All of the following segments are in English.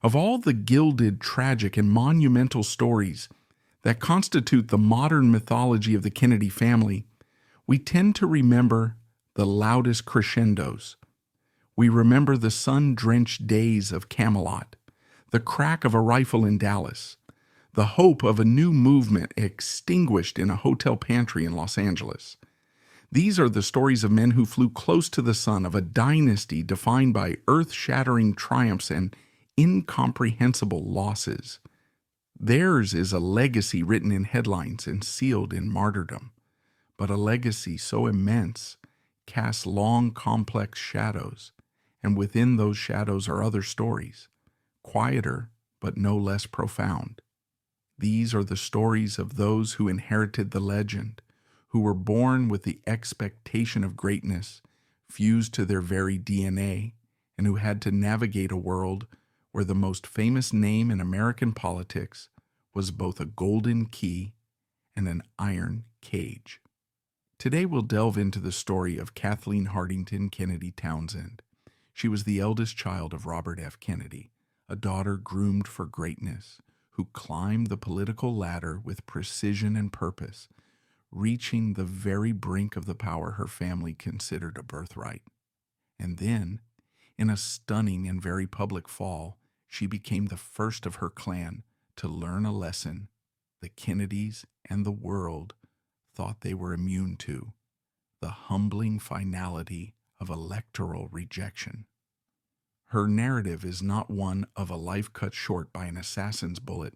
Of all the gilded, tragic, and monumental stories that constitute the modern mythology of the Kennedy family, we tend to remember the loudest crescendos. We remember the sun-drenched days of Camelot, the crack of a rifle in Dallas, the hope of a new movement extinguished in a hotel pantry in Los Angeles. These are the stories of men who flew close to the sun, of a dynasty defined by earth-shattering triumphs and incomprehensible losses. Theirs is a legacy written in headlines and sealed in martyrdom, but a legacy so immense casts long, complex shadows, and within those shadows are other stories, quieter but no less profound. These are the stories of those who inherited the legend, who were born with the expectation of greatness fused to their very DNA, and who had to navigate a world where the most famous name in American politics was both a golden key and an iron cage. Today we'll delve into the story of Kathleen Kennedy Townsend. She was the eldest child of Robert F. Kennedy, a daughter groomed for greatness, who climbed the political ladder with precision and purpose, reaching the very brink of the power her family considered a birthright. And then, in a stunning and very public fall, she became the first of her clan to learn a lesson the Kennedys and the world thought they were immune to: the humbling finality of electoral rejection. Her narrative is not one of a life cut short by an assassin's bullet,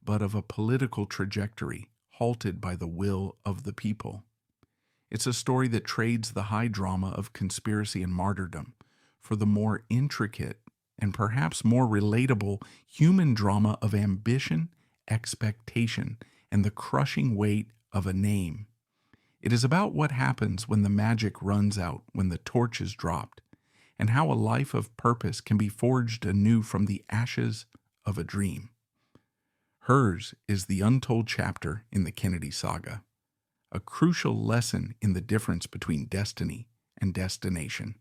but of a political trajectory halted by the will of the people. It's a story that trades the high drama of conspiracy and martyrdom for the more intricate and perhaps more relatable human drama of ambition, expectation, and the crushing weight of a name. It is about what happens when the magic runs out, when the torch is dropped, and how a life of purpose can be forged anew from the ashes of a dream. Hers is the untold chapter in the Kennedy saga, a crucial lesson in the difference between destiny and destination.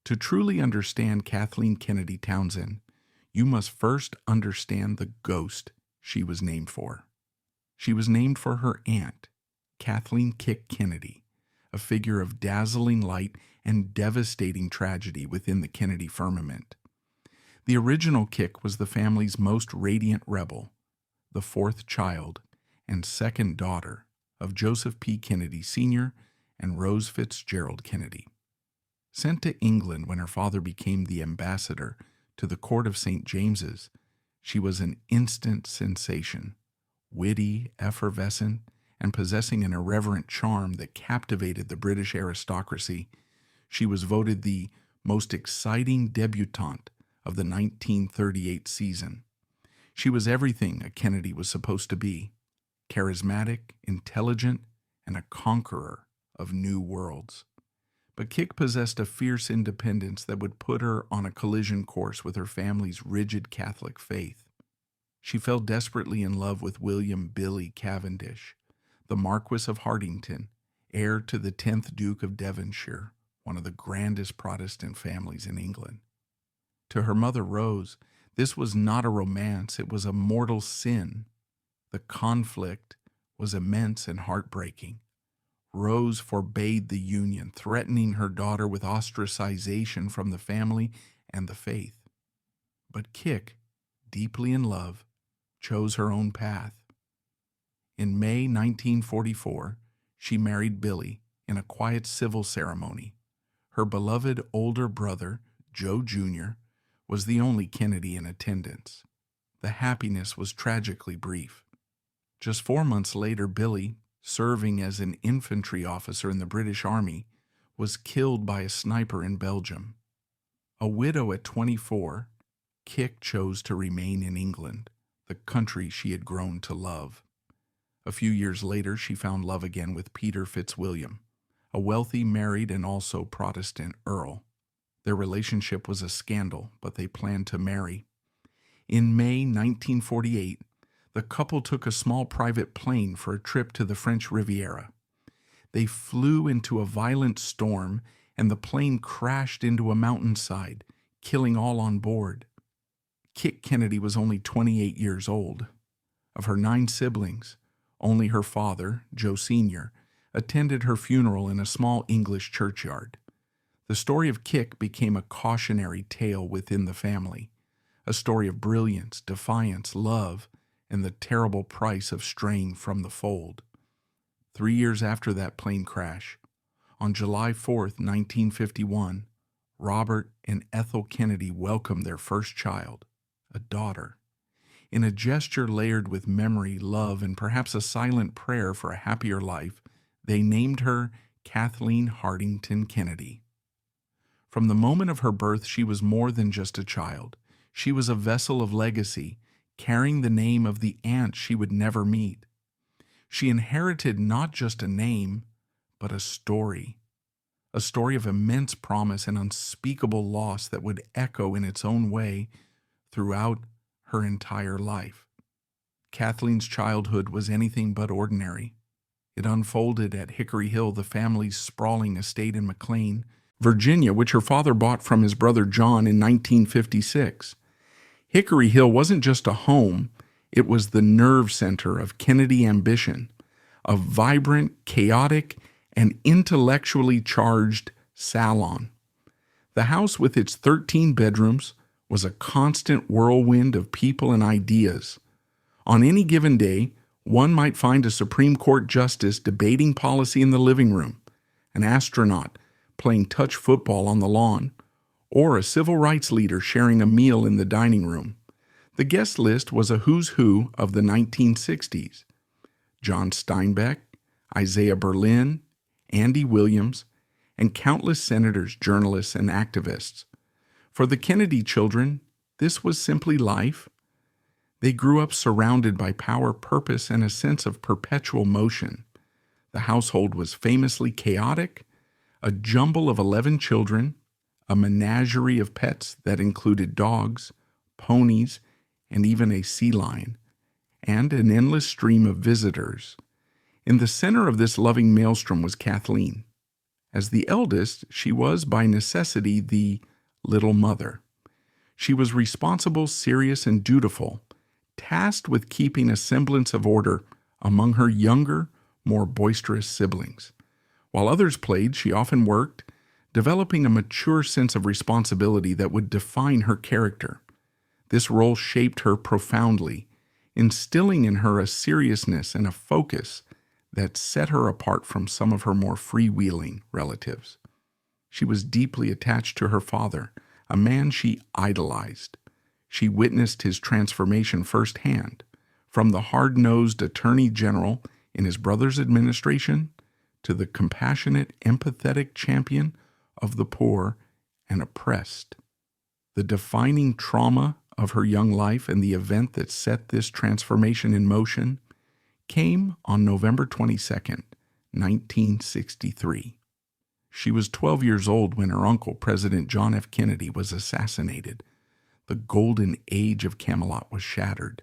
To truly understand Kathleen Kennedy Townsend, you must first understand the ghost she was named for. She was named for her aunt, Kathleen "Kick" Kennedy, a figure of dazzling light and devastating tragedy within the Kennedy firmament. The original Kick was the family's most radiant rebel, the fourth child and second daughter of Joseph P. Kennedy Sr. and Rose Fitzgerald Kennedy. Sent to England when her father became the ambassador to the court of St. James's, she was an instant sensation, witty, effervescent, and possessing an irreverent charm that captivated the British aristocracy. She was voted the most exciting debutante of the 1938 season. She was everything a Kennedy was supposed to be: charismatic, intelligent, and a conqueror of new worlds. But Kick possessed a fierce independence that would put her on a collision course with her family's rigid Catholic faith. She fell desperately in love with William "Billy" Cavendish, the Marquis of Hartington, heir to the 10th Duke of Devonshire, one of the grandest Protestant families in England. To her mother Rose, this was not a romance, it was a mortal sin. The conflict was immense and heartbreaking. Rose forbade the union, threatening her daughter with ostracization from the family and the faith. But Kick, deeply in love, chose her own path. In May 1944, she married Billy in a quiet civil ceremony. Her beloved older brother, Joe Jr., was the only Kennedy in attendance. The happiness was tragically brief. Just 4 months later, Billy, serving as an infantry officer in the British Army, was killed by a sniper in Belgium. A widow at 24, Kick chose to remain in England, the country she had grown to love. A few years later, she found love again with Peter Fitzwilliam, a wealthy, married, and also Protestant earl. Their relationship was a scandal, but they planned to marry. In May 1948, the couple took a small private plane for a trip to the French Riviera. They flew into a violent storm, and the plane crashed into a mountainside, killing all on board. Kit Kennedy was only 28 years old. Of her 9 siblings, only her father, Joe Sr., attended her funeral in a small English churchyard. The story of Kit became a cautionary tale within the family, a story of brilliance, defiance, love, and the terrible price of straying from the fold. 3 years after that plane crash, on July 4th, 1951, Robert and Ethel Kennedy welcomed their first child, a daughter. In a gesture layered with memory, love, and perhaps a silent prayer for a happier life, they named her Kathleen Hartington Kennedy. From the moment of her birth, she was more than just a child. She was a vessel of legacy, carrying the name of the aunt she would never meet. She inherited not just a name, but a story of immense promise and unspeakable loss that would echo in its own way throughout her entire life. Kathleen's childhood was anything but ordinary. It unfolded at Hickory Hill, the family's sprawling estate in McLean, Virginia, which her father bought from his brother John in 1956. Hickory Hill wasn't just a home, it was the nerve center of Kennedy ambition, a vibrant, chaotic, and intellectually charged salon. The house, with its 13 bedrooms, was a constant whirlwind of people and ideas. On any given day, one might find a Supreme Court justice debating policy in the living room, an astronaut playing touch football on the lawn, or a civil rights leader sharing a meal in the dining room. The guest list was a who's who of the 1960s. John Steinbeck, Isaiah Berlin, Andy Williams, and countless senators, journalists, and activists. For the Kennedy children, this was simply life. They grew up surrounded by power, purpose, and a sense of perpetual motion. The household was famously chaotic, a jumble of 11 children, a menagerie of pets that included dogs, ponies, and even a sea lion, and an endless stream of visitors. In the center of this loving maelstrom was Kathleen. As the eldest, she was by necessity the little mother. She was responsible, serious, and dutiful, tasked with keeping a semblance of order among her younger, more boisterous siblings. While others played, she often worked, developing a mature sense of responsibility that would define her character. This role shaped her profoundly, instilling in her a seriousness and a focus that set her apart from some of her more freewheeling relatives. She was deeply attached to her father, a man she idolized. She witnessed his transformation firsthand, from the hard-nosed attorney general in his brother's administration to the compassionate, empathetic champion of the poor and oppressed. The defining trauma of her young life and the event that set this transformation in motion came on November 22nd, 1963. She was 12 years old when her uncle, President John F. Kennedy, was assassinated. The golden age of Camelot was shattered,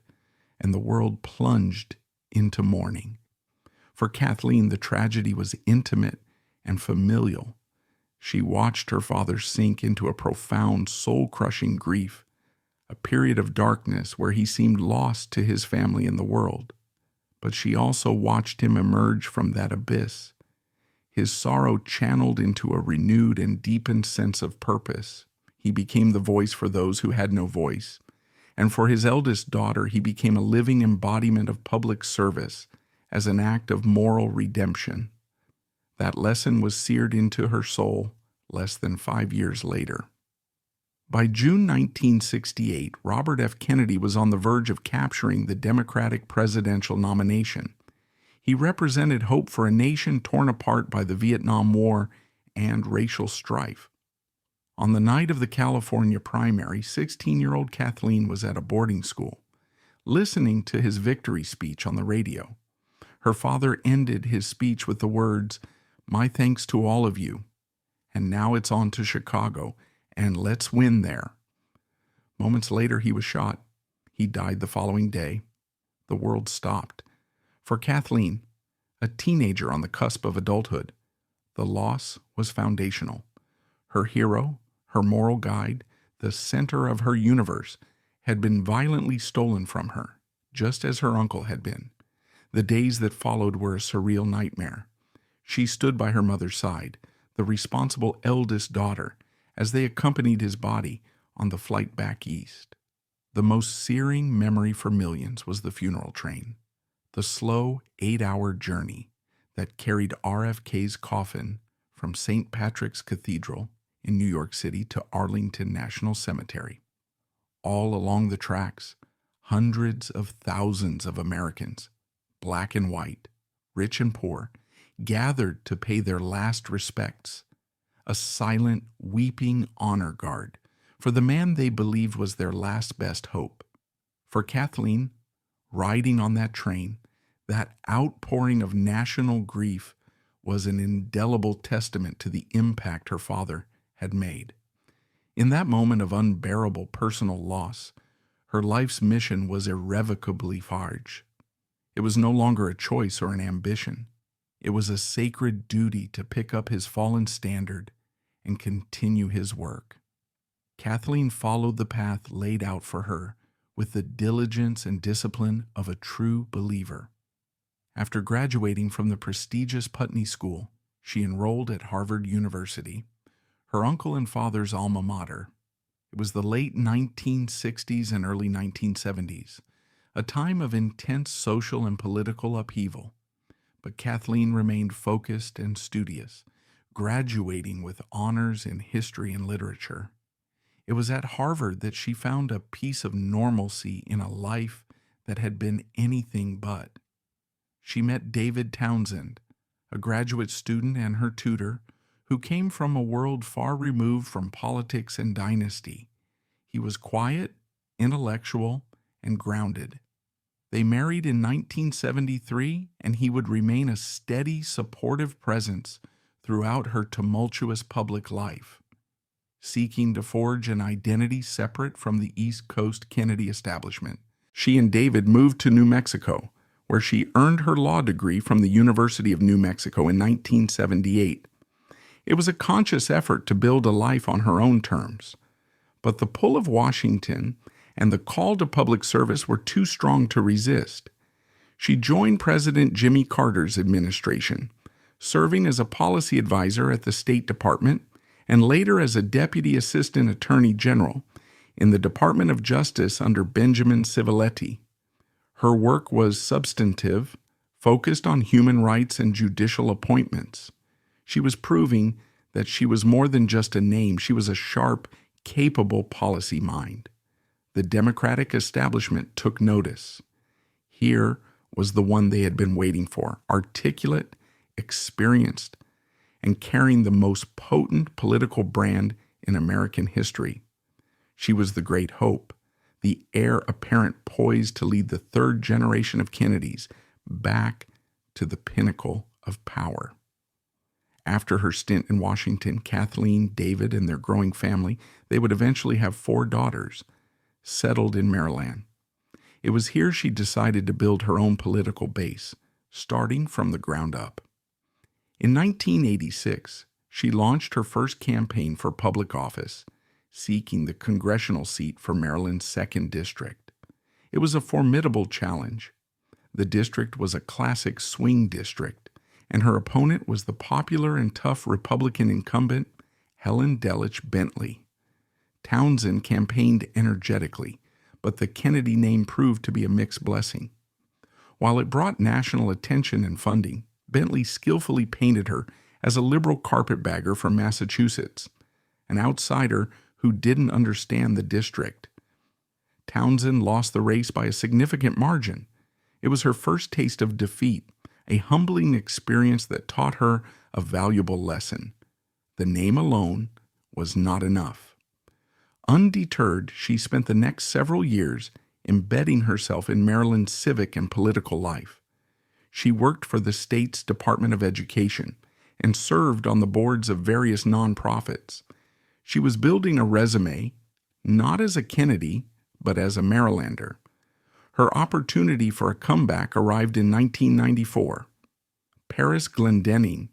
and the world plunged into mourning. For Kathleen, the tragedy was intimate and familial. She watched her father sink into a profound, soul-crushing grief, a period of darkness where he seemed lost to his family and the world. But she also watched him emerge from that abyss, his sorrow channeled into a renewed and deepened sense of purpose. He became the voice for those who had no voice. And for his eldest daughter, he became a living embodiment of public service as an act of moral redemption. That lesson was seared into her soul less than 5 years later. By June 1968, Robert F. Kennedy was on the verge of capturing the Democratic presidential nomination. He represented hope for a nation torn apart by the Vietnam War and racial strife. On the night of the California primary, 16-year-old Kathleen was at a boarding school, listening to his victory speech on the radio. Her father ended his speech with the words, "My thanks to all of you, and now it's on to Chicago, and let's win there." Moments later, he was shot. He died the following day. The world stopped. For Kathleen, a teenager on the cusp of adulthood, the loss was foundational. Her hero, her moral guide, the center of her universe, had been violently stolen from her, just as her uncle had been. The days that followed were a surreal nightmare. She stood by her mother's side, the responsible eldest daughter, as they accompanied his body on the flight back east. The most searing memory for millions was the funeral train, the slow 8-hour journey that carried RFK's coffin from St. Patrick's Cathedral in New York City to Arlington National Cemetery. All along the tracks, hundreds of thousands of Americans, black and white, rich and poor, gathered to pay their last respects, a silent, weeping honor guard for the man they believed was their last best hope. For Kathleen, riding on that train, that outpouring of national grief was an indelible testament to the impact her father had made. In that moment of unbearable personal loss, her life's mission was irrevocably forged. It was no longer a choice or an ambition. It was a sacred duty to pick up his fallen standard and continue his work. Kathleen followed the path laid out for her with the diligence and discipline of a true believer. After graduating from the prestigious Putney School, she enrolled at Harvard University, her uncle and father's alma mater. It was the late 1960s and early 1970s, a time of intense social and political upheaval. But Kathleen remained focused and studious, graduating with honors in history and literature. It was at Harvard that she found a piece of normalcy in a life that had been anything but. She met David Townsend, a graduate student and her tutor, who came from a world far removed from politics and dynasty. He was quiet, intellectual, and grounded. They married in 1973, and he would remain a steady, supportive presence throughout her tumultuous public life. Seeking to forge an identity separate from the East Coast Kennedy establishment, she and David moved to New Mexico, where she earned her law degree from the University of New Mexico in 1978. It was a conscious effort to build a life on her own terms, but the pull of Washington and the call to public service were too strong to resist. She joined President Jimmy Carter's administration, serving as a policy advisor at the State Department and later as a Deputy Assistant Attorney General in the Department of Justice under Benjamin Civiletti. Her work was substantive, focused on human rights and judicial appointments. She was proving that she was more than just a name. She was a sharp, capable policy mind. The Democratic establishment took notice. Here was the one they had been waiting for, articulate, experienced, and carrying the most potent political brand in American history. She was the great hope, the heir apparent poised to lead the third generation of Kennedys back to the pinnacle of power. After her stint in Washington, Kathleen, David, and their growing family, they would eventually have 4 daughters, settled in Maryland. It was here she decided to build her own political base, starting from the ground up. In 1986, she launched her first campaign for public office, seeking the congressional seat for Maryland's 2nd District. It was a formidable challenge. The district was a classic swing district, and her opponent was the popular and tough Republican incumbent, Helen Delich Bentley. Townsend campaigned energetically, but the Kennedy name proved to be a mixed blessing. While it brought national attention and funding, Bentley skillfully painted her as a liberal carpetbagger from Massachusetts, an outsider who didn't understand the district. Townsend lost the race by a significant margin. It was her first taste of defeat, a humbling experience that taught her a valuable lesson. The name alone was not enough. Undeterred, she spent the next several years embedding herself in Maryland's civic and political life. She worked for the state's Department of Education and served on the boards of various nonprofits. She was building a resume, not as a Kennedy, but as a Marylander. Her opportunity for a comeback arrived in 1994. Paris Glendenning,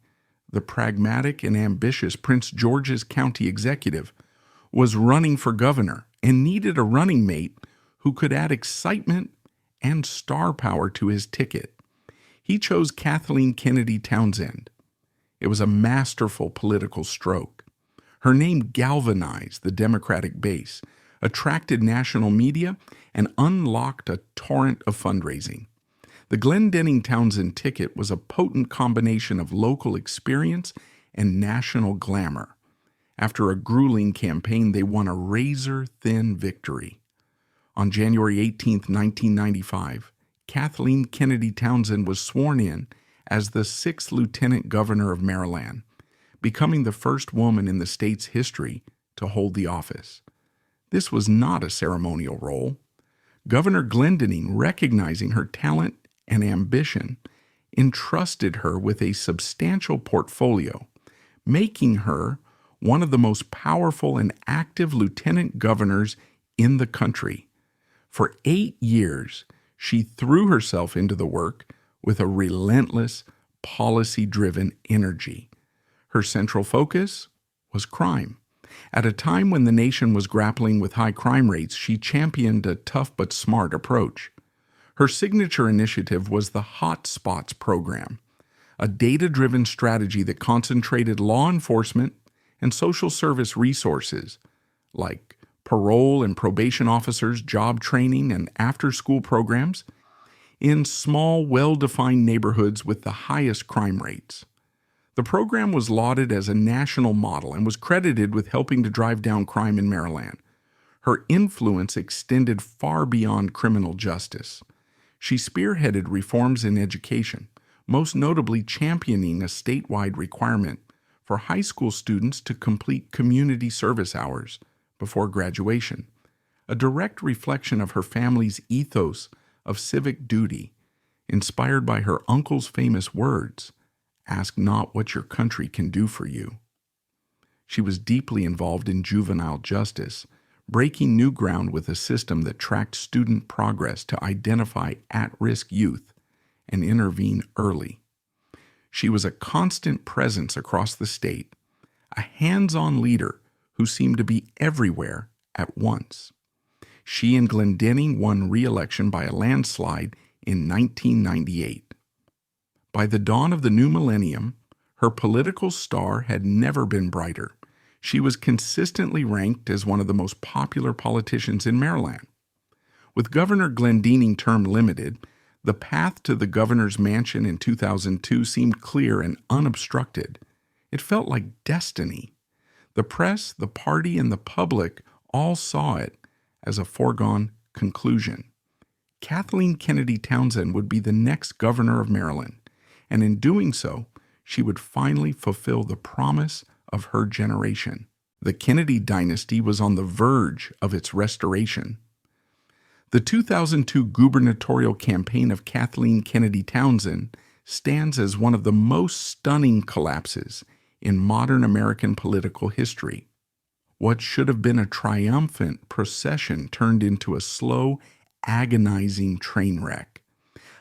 the pragmatic and ambitious Prince George's County executive, was running for governor and needed a running mate who could add excitement and star power to his ticket. He chose Kathleen Kennedy Townsend. It was a masterful political stroke. Her name galvanized the Democratic base, attracted national media, and unlocked a torrent of fundraising. The Glendenning Townsend ticket was a potent combination of local experience and national glamour. After a grueling campaign, they won a razor-thin victory. On January 18, 1995, Kathleen Kennedy Townsend was sworn in as the 6th Lieutenant Governor of Maryland, becoming the first woman in the state's history to hold the office. This was not a ceremonial role. Governor Glendenning, recognizing her talent and ambition, entrusted her with a substantial portfolio, making her one of the most powerful and active lieutenant governors in the country. For 8 years, she threw herself into the work with a relentless, policy-driven energy. Her central focus was crime. At a time when the nation was grappling with high crime rates, she championed a tough but smart approach. Her signature initiative was the Hot Spots program, a data-driven strategy that concentrated law enforcement and social service resources like parole and probation officers, job training, and after-school programs in small, well-defined neighborhoods with the highest crime rates. The program was lauded as a national model and was credited with helping to drive down crime in Maryland. Her influence extended far beyond criminal justice. She spearheaded reforms in education, most notably championing a statewide requirement for high school students to complete community service hours before graduation, a direct reflection of her family's ethos of civic duty, inspired by her uncle's famous words, "Ask not what your country can do for you." She was deeply involved in juvenile justice, breaking new ground with a system that tracked student progress to identify at-risk youth and intervene early. She was a constant presence across the state, a hands-on leader who seemed to be everywhere at once. She and Glendenning won re-election by a landslide in 1998. By the dawn of the new millennium, her political star had never been brighter. She was consistently ranked as one of the most popular politicians in Maryland. With Governor Glendenning term limited, the path to the governor's mansion in 2002 seemed clear and unobstructed. It felt like destiny. The press, the party, and the public all saw it as a foregone conclusion. Kathleen Kennedy Townsend would be the next governor of Maryland, and in doing so, she would finally fulfill the promise of her generation. The Kennedy dynasty was on the verge of its restoration. The 2002 gubernatorial campaign of Kathleen Kennedy Townsend stands as one of the most stunning collapses in modern American political history. What should have been a triumphant procession turned into a slow, agonizing train wreck.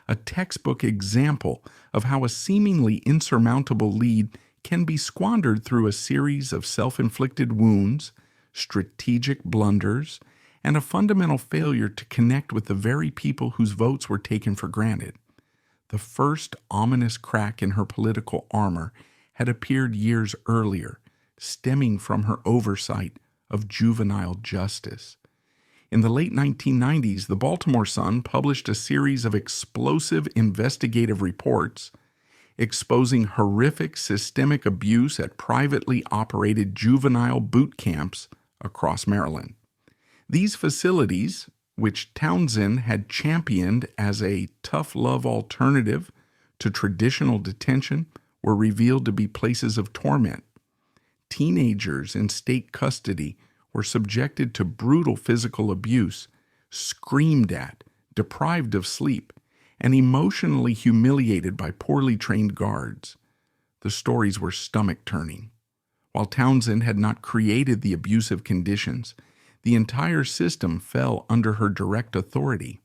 A textbook example of how a seemingly insurmountable lead can be squandered through a series of self-inflicted wounds, strategic blunders, and a fundamental failure to connect with the very people whose votes were taken for granted. The first ominous crack in her political armor had appeared years earlier, stemming from her oversight of juvenile justice. In the late 1990s, the Baltimore Sun published a series of explosive investigative reports exposing horrific systemic abuse at privately operated juvenile boot camps across Maryland. These facilities, which Townsend had championed as a tough love alternative to traditional detention, were revealed to be places of torment. Teenagers in state custody were subjected to brutal physical abuse, screamed at, deprived of sleep, and emotionally humiliated by poorly trained guards. The stories were stomach-turning. While Townsend had not created the abusive conditions, the entire system fell under her direct authority.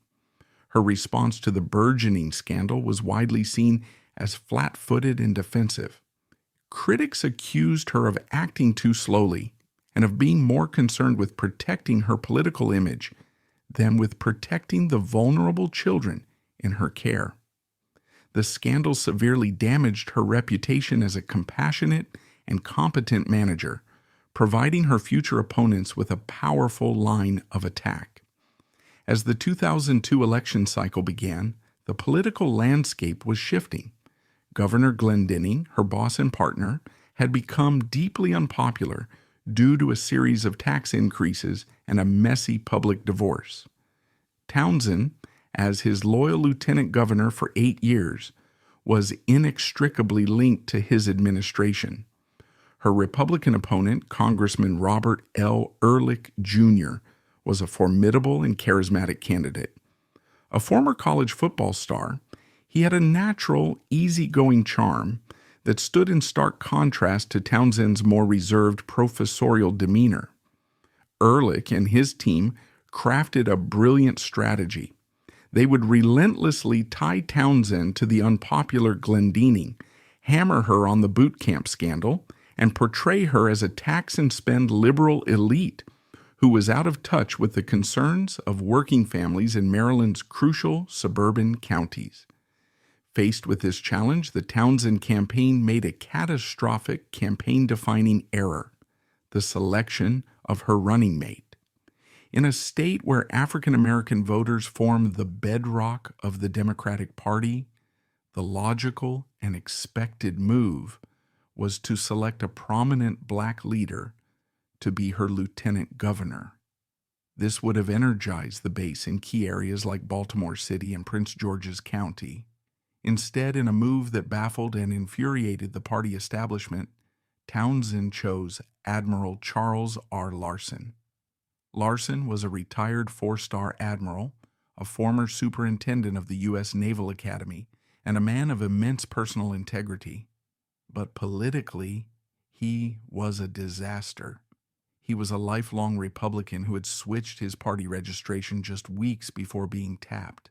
Her response to the burgeoning scandal was widely seen as flat-footed and defensive. Critics accused her of acting too slowly and of being more concerned with protecting her political image than with protecting the vulnerable children in her care. The scandal severely damaged her reputation as a compassionate and competent manager, providing her future opponents with a powerful line of attack. As the 2002 election cycle began, the political landscape was shifting. Governor Glendinning, her boss and partner, had become deeply unpopular due to a series of tax increases and a messy public divorce. Townsend, as his loyal lieutenant governor for 8 years, was inextricably linked to his administration. Her Republican opponent, Congressman Robert L. Ehrlich Jr., was a formidable and charismatic candidate. A former college football star, he had a natural, easygoing charm that stood in stark contrast to Townsend's more reserved professorial demeanor. Ehrlich and his team crafted a brilliant strategy. They would relentlessly tie Townsend to the unpopular Glendinning, hammer her on the boot camp scandal, and portray her as a tax-and-spend liberal elite who was out of touch with the concerns of working families in Maryland's crucial suburban counties. Faced with this challenge, the Townsend campaign made a catastrophic campaign-defining error: the selection of her running mate. In a state where African American voters form the bedrock of the Democratic Party, the logical and expected move was to select a prominent black leader to be her lieutenant governor. This would have energized the base in key areas like Baltimore City and Prince George's County. Instead, in a move that baffled and infuriated the party establishment, Townsend chose Admiral Charles R. Larson. Larson was a retired 4-star admiral, a former superintendent of the U.S. Naval Academy, and a man of immense personal integrity. But politically, he was a disaster. He was a lifelong Republican who had switched his party registration just weeks before being tapped.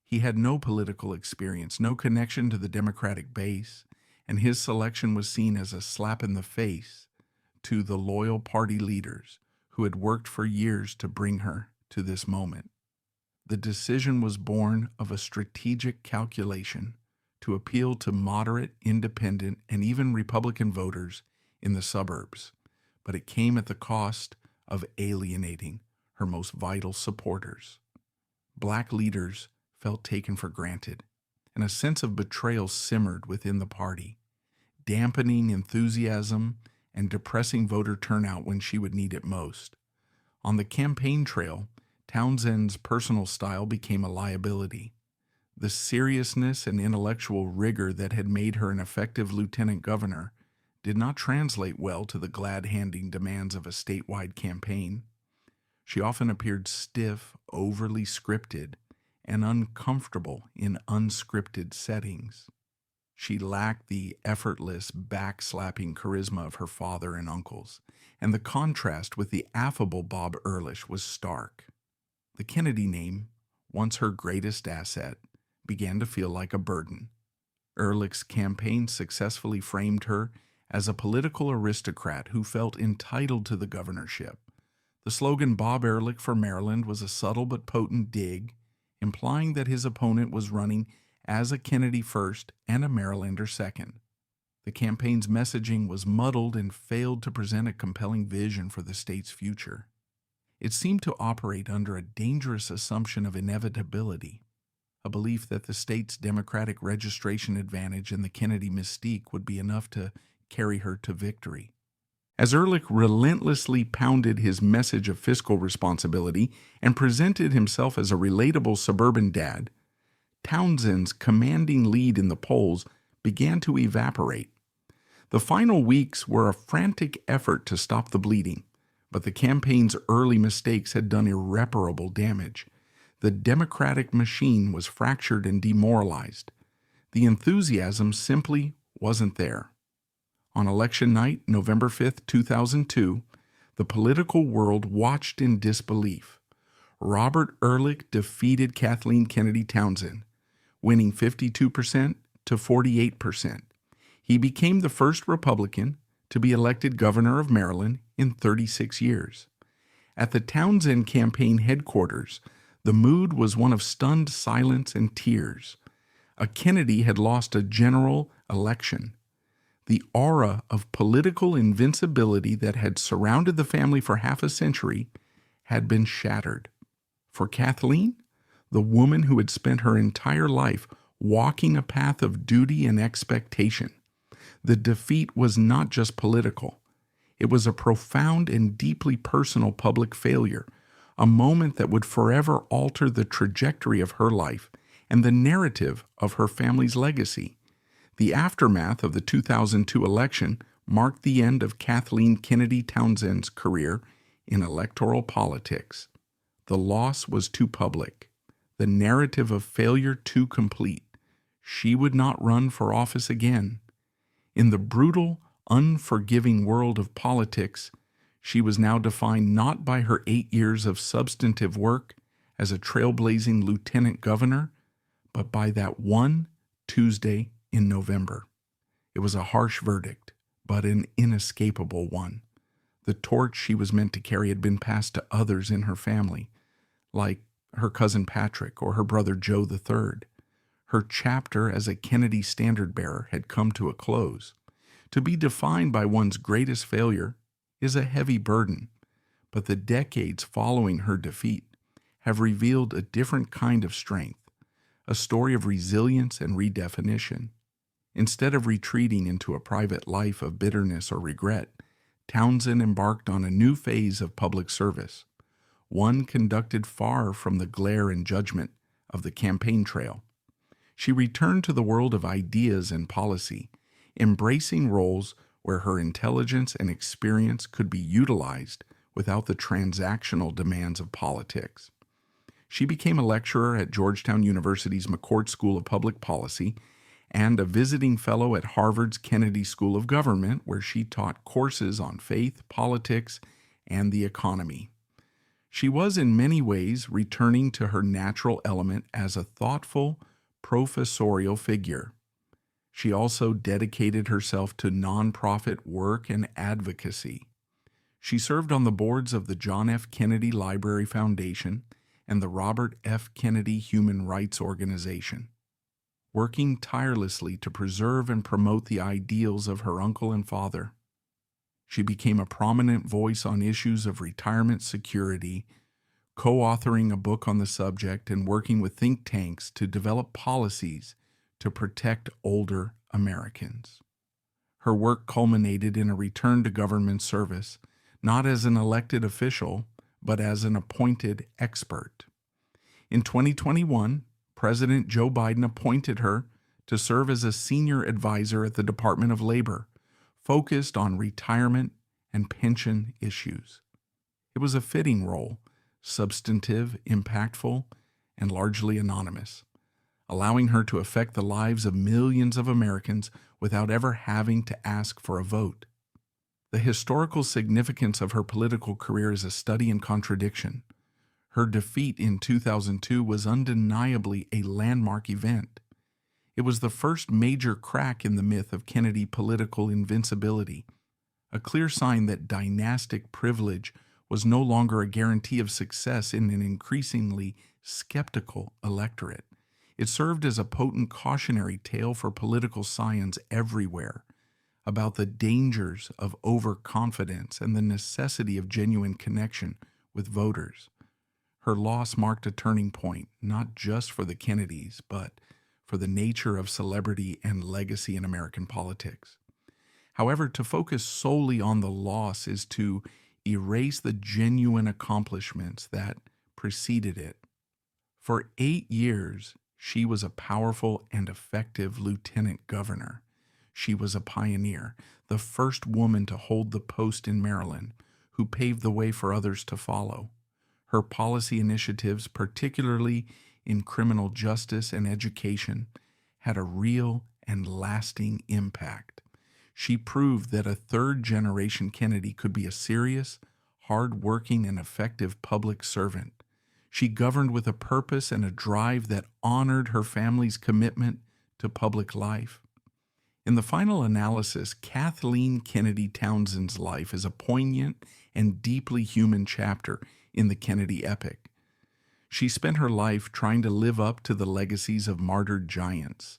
He had no political experience, no connection to the Democratic base, and his selection was seen as a slap in the face to the loyal party leaders who had worked for years to bring her to this moment. The decision was born of a strategic calculation to appeal to moderate, independent, and even Republican voters in the suburbs, but it came at the cost of alienating her most vital supporters. Black leaders felt taken for granted, and a sense of betrayal simmered within the party, dampening enthusiasm and depressing voter turnout when she would need it most. On the campaign trail, Townsend's personal style became a liability. The seriousness and intellectual rigor that had made her an effective lieutenant governor did not translate well to the glad-handing demands of a statewide campaign. She often appeared stiff, overly scripted, and uncomfortable in unscripted settings. She lacked the effortless, backslapping charisma of her father and uncles, and the contrast with the affable Bob Ehrlich was stark. The Kennedy name, once her greatest asset, began to feel like a burden. Ehrlich's campaign successfully framed her as a political aristocrat who felt entitled to the governorship. The slogan "Bob Ehrlich for Maryland" was a subtle but potent dig, implying that his opponent was running as a Kennedy first and a Marylander second. The campaign's messaging was muddled and failed to present a compelling vision for the state's future. It seemed to operate under a dangerous assumption of inevitability, a belief that the state's Democratic registration advantage and the Kennedy mystique would be enough to carry her to victory. As Ehrlich relentlessly pounded his message of fiscal responsibility and presented himself as a relatable suburban dad, Townsend's commanding lead in the polls began to evaporate. The final weeks were a frantic effort to stop the bleeding, but the campaign's early mistakes had done irreparable damage. The Democratic machine was fractured and demoralized. The enthusiasm simply wasn't there. On election night, November 5, 2002, the political world watched in disbelief. Robert Ehrlich defeated Kathleen Kennedy Townsend, winning 52% to 48%. He became the first Republican to be elected governor of Maryland in 36 years. At the Townsend campaign headquarters, the mood was one of stunned silence and tears. A Kennedy had lost a general election. The aura of political invincibility that had surrounded the family for half a century had been shattered. For Kathleen, the woman who had spent her entire life walking a path of duty and expectation, the defeat was not just political. It was a profound and deeply personal public failure, a moment that would forever alter the trajectory of her life and the narrative of her family's legacy. The aftermath of the 2002 election marked the end of Kathleen Kennedy Townsend's career in electoral politics. The loss was too public, the narrative of failure too complete. She would not run for office again. In the brutal, unforgiving world of politics, she was now defined not by her 8 years of substantive work as a trailblazing lieutenant governor, but by that one Tuesday in November. It was a harsh verdict, but an inescapable one. The torch she was meant to carry had been passed to others in her family, like her cousin Patrick or her brother Joe III. Her chapter as a Kennedy standard-bearer had come to a close. To be defined by one's greatest failure is a heavy burden, but the decades following her defeat have revealed a different kind of strength, a story of resilience and redefinition. Instead of retreating into a private life of bitterness or regret, Townsend embarked on a new phase of public service, one conducted far from the glare and judgment of the campaign trail. She returned to the world of ideas and policy, embracing roles where her intelligence and experience could be utilized without the transactional demands of politics. She became a lecturer at Georgetown University's McCourt School of Public Policy and a visiting fellow at Harvard's Kennedy School of Government, where she taught courses on faith, politics, and the economy. She was in many ways returning to her natural element as a thoughtful, professorial figure. She also dedicated herself to nonprofit work and advocacy. She served on the boards of the John F. Kennedy Library Foundation and the Robert F. Kennedy Human Rights Organization, working tirelessly to preserve and promote the ideals of her uncle and father. She became a prominent voice on issues of retirement security, co-authoring a book on the subject and working with think tanks to develop policies to protect older Americans. Her work culminated in a return to government service, not as an elected official, but as an appointed expert. In 2021, President Joe Biden appointed her to serve as a senior advisor at the Department of Labor, focused on retirement and pension issues. It was a fitting role, substantive, impactful, and largely anonymous, allowing her to affect the lives of millions of Americans without ever having to ask for a vote. The historical significance of her political career is a study in contradiction. Her defeat in 2002 was undeniably a landmark event. It was the first major crack in the myth of Kennedy political invincibility, a clear sign that dynastic privilege was no longer a guarantee of success in an increasingly skeptical electorate. It served as a potent cautionary tale for political science everywhere about the dangers of overconfidence and the necessity of genuine connection with voters. Her loss marked a turning point, not just for the Kennedys, but for the nature of celebrity and legacy in American politics. However, to focus solely on the loss is to erase the genuine accomplishments that preceded it. For 8 years, she was a powerful and effective lieutenant governor. She was a pioneer, the first woman to hold the post in Maryland, who paved the way for others to follow. Her policy initiatives, particularly in criminal justice and education, had a real and lasting impact. She proved that a third-generation Kennedy could be a serious, hard-working, and effective public servant. She governed with a purpose and a drive that honored her family's commitment to public life. In the final analysis, Kathleen Kennedy Townsend's life is a poignant and deeply human chapter in the Kennedy epic. She spent her life trying to live up to the legacies of martyred giants,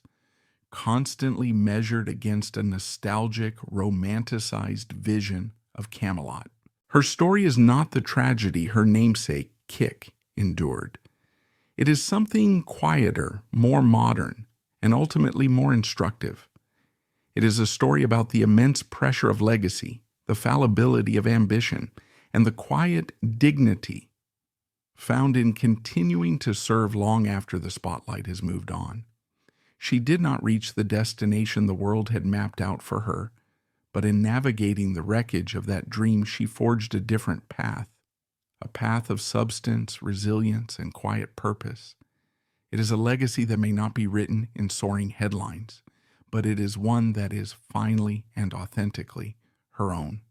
constantly measured against a nostalgic, romanticized vision of Camelot. Her story is not the tragedy her namesake, Kick, endured. It is something quieter, more modern, and ultimately more instructive. It is a story about the immense pressure of legacy, the fallibility of ambition, and the quiet dignity found in continuing to serve long after the spotlight has moved on. She did not reach the destination the world had mapped out for her, but in navigating the wreckage of that dream, she forged a different path, a path of substance, resilience, and quiet purpose. It is a legacy that may not be written in soaring headlines, but it is one that is finely and authentically her own.